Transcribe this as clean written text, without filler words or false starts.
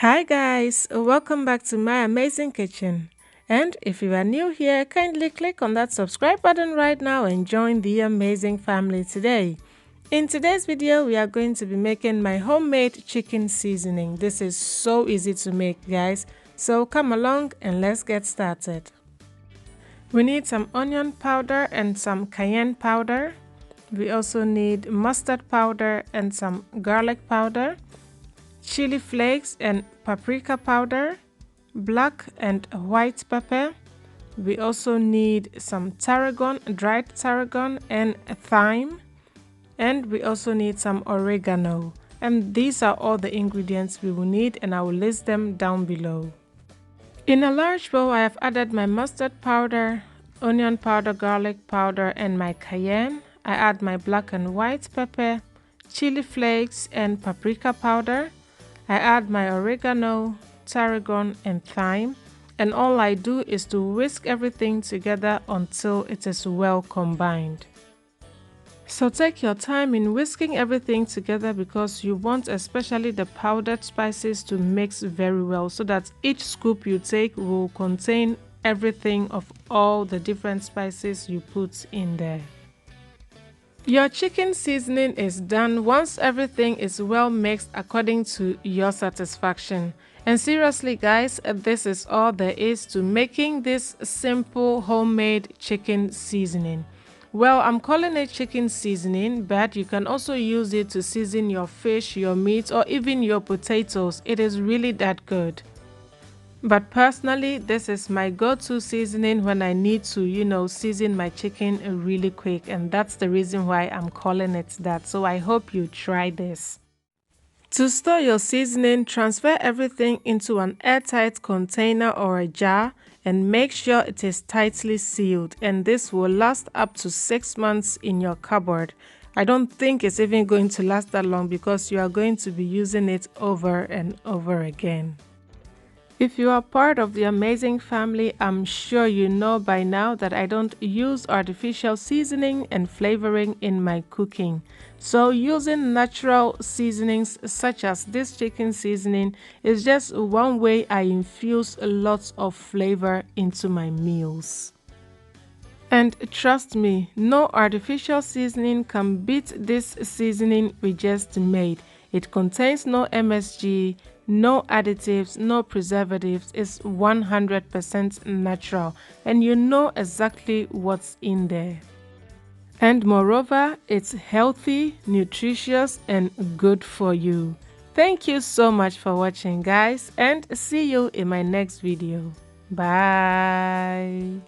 Hi guys, welcome back to my amazing kitchen. And if you are new here, kindly click on that subscribe button right now and join the amazing family today. In today's video, we are going to be making my homemade chicken seasoning. This is so easy to make, guys. So come along and let's get started. We need some onion powder and some cayenne powder. We also need mustard powder and some garlic powder, chili flakes and paprika powder, black and white pepper. We also need some tarragon, dried tarragon and thyme, and we also need some oregano. And these are all the ingredients we will need, and I will list them down below. In a large bowl, I have added my mustard powder, onion powder, garlic powder, and my cayenne. I add my black and white pepper, chili flakes, and paprika powder. I add my oregano, tarragon, and thyme, and all I do is to whisk everything together until it is well combined. So take your time in whisking everything together because you want especially the powdered spices to mix very well so that each scoop you take will contain everything of all the different spices you put in there. Your chicken seasoning is done once everything is well mixed according to your satisfaction. And seriously guys, this is all there is to making this simple homemade chicken seasoning. Well, I'm calling it chicken seasoning, but you can also use it to season your fish, your meat, or even your potatoes. It is really that good. But personally, this is my go-to seasoning when I need to, season my chicken really quick. And that's the reason why I'm calling it that. So I hope you try this. To store your seasoning, transfer everything into an airtight container or a jar and make sure it is tightly sealed. And this will last up to 6 months in your cupboard. I don't think it's even going to last that long because you are going to be using it over and over again. If you are part of the amazing family, I'm sure you know by now that I don't use artificial seasoning and flavoring in my cooking. So using natural seasonings such as this chicken seasoning is just one way I infuse lots of flavor into my meals. And trust me, no artificial seasoning can beat this seasoning we just made. It contains no MSG, no additives, no preservatives. It's 100% natural and you know exactly what's in there. And moreover, it's healthy, nutritious, and good for you. Thank you so much for watching, guys, and see you in my next video. Bye.